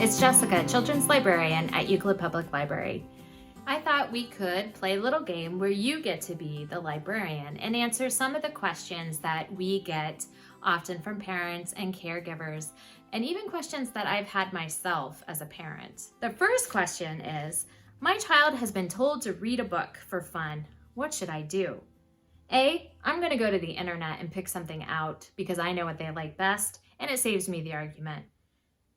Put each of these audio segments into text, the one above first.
It's Jessica, Children's Librarian at Euclid Public Library. I thought we could play a little game where you get to be the librarian and answer some of the questions that we get often from parents and caregivers, and even questions that I've had myself as a parent. The first question is, my child has been told to read a book for fun. What should I do? A, I'm going to go to the internet and pick something out because I know what they like best, and it saves me the argument.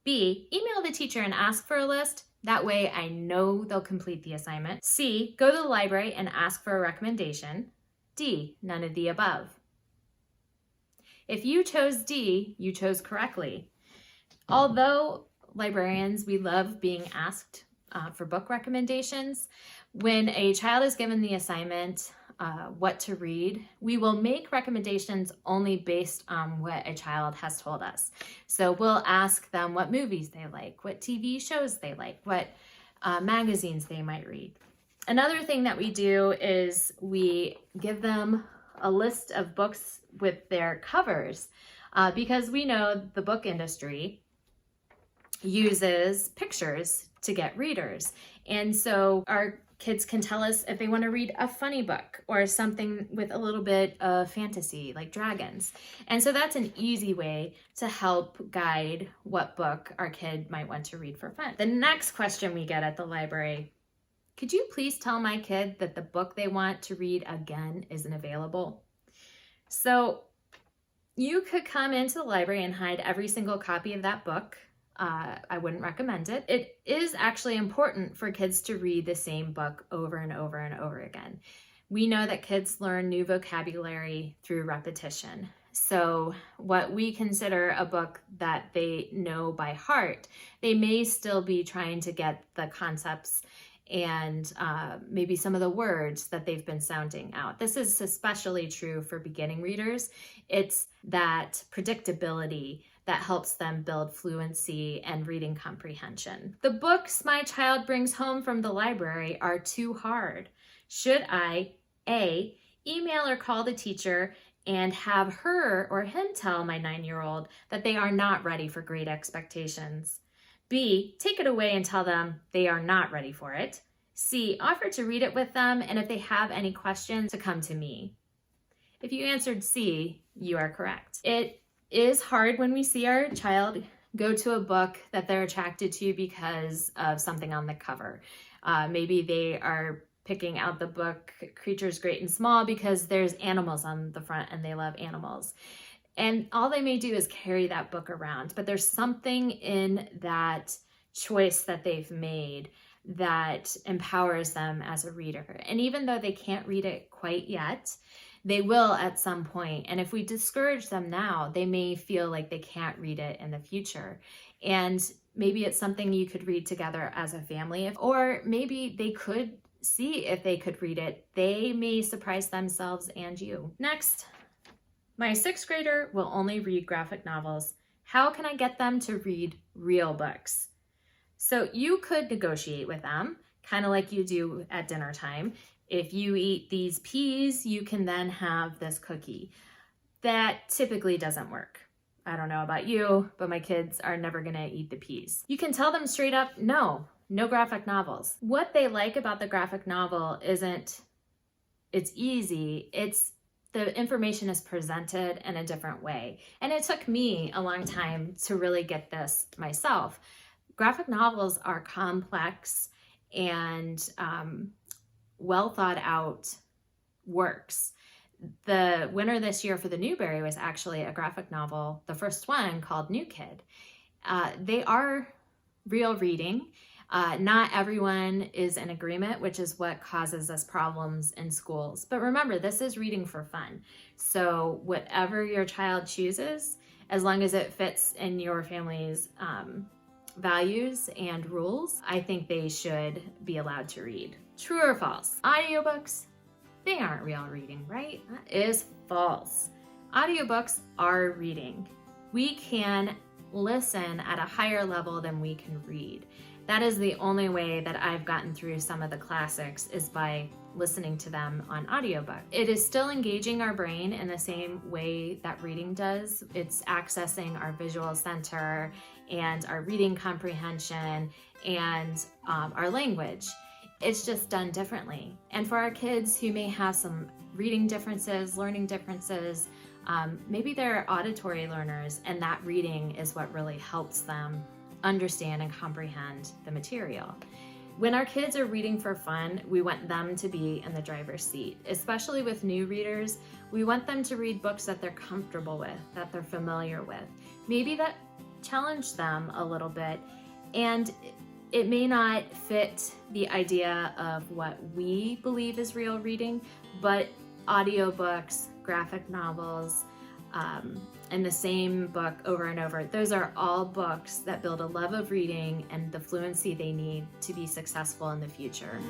B, email the teacher and ask for a list. That way I know they'll complete the assignment. C, go to the library and ask for a recommendation. D, none of the above. If you chose D, you chose correctly. Although librarians, we love being asked for book recommendations, when a child is given the assignment, what to read, we will make recommendations only based on what a child has told us. So we'll ask them what movies they like, what TV shows they like, what magazines they might read. Another thing that we do is we give them a list of books with their covers because we know the book industry uses pictures to get readers. And so our kids can tell us if they want to read a funny book or something with a little bit of fantasy, like dragons. And so that's an easy way to help guide what book our kid might want to read for fun. The next question we get at the library, could you please tell my kid that the book they want to read again isn't available? So you could come into the library and hide every single copy of that book. I wouldn't recommend it. It is actually important for kids to read the same book over and over and over again. We know that kids learn new vocabulary through repetition. So what we consider a book that they know by heart, they may still be trying to get the concepts and maybe some of the words that they've been sounding out. This is especially true for beginning readers. It's that predictability that helps them build fluency and reading comprehension. The books my child brings home from the library are too hard. Should I, A, email or call the teacher and have her or him tell my 9-year-old that they are not ready for grade expectations? B, take it away and tell them they are not ready for it. C, offer to read it with them, and if they have any questions, to come to me. If you answered C, you are correct. It is hard when we see our child go to a book that they're attracted to because of something on the cover. Maybe they are picking out the book Creatures Great and Small because there's animals on the front and they love animals. And all they may do is carry that book around, but there's something in that choice that they've made that empowers them as a reader. And even though they can't read it quite yet, they will at some point. And if we discourage them now, they may feel like they can't read it in the future. And maybe it's something you could read together as a family, or maybe they could see if they could read it. They may surprise themselves and you. Next, my 6th grader will only read graphic novels. How can I get them to read real books? So you could negotiate with them, kind of like you do at dinner time. If you eat these peas, you can then have this cookie. That typically doesn't work. I don't know about you, but my kids are never gonna eat the peas. You can tell them straight up, no graphic novels. What they like about the graphic novel isn't, it's easy, it's the information is presented in a different way. And it took me a long time to really get this myself. Graphic novels are complex and well thought out works. The winner this year for the Newbery was actually a graphic novel, the first one, called New Kid. They are real reading. Not everyone is in agreement, which is what causes us problems in schools. But remember, this is reading for fun. So whatever your child chooses, as long as it fits in your family's values and rules, I think they should be allowed to read. True or false? Audiobooks, they aren't real reading, right? That is false. Audiobooks are reading. We can listen at a higher level than we can read. That is the only way that I've gotten through some of the classics, is by listening to them on audiobook. It is still engaging our brain in the same way that reading does. It's accessing our visual center and our reading comprehension and our language. It's just done differently. And for our kids who may have some reading differences, learning differences, maybe they're auditory learners, and that reading is what really helps them understand and comprehend the material. When our kids are reading for fun, we want them to be in the driver's seat. Especially with new readers, we want them to read books that they're comfortable with, that they're familiar with. Maybe that challenge them a little bit, and it may not fit the idea of what we believe is real reading, but audiobooks, graphic novels, and the same book over and over. Those are all books that build a love of reading and the fluency they need to be successful in the future.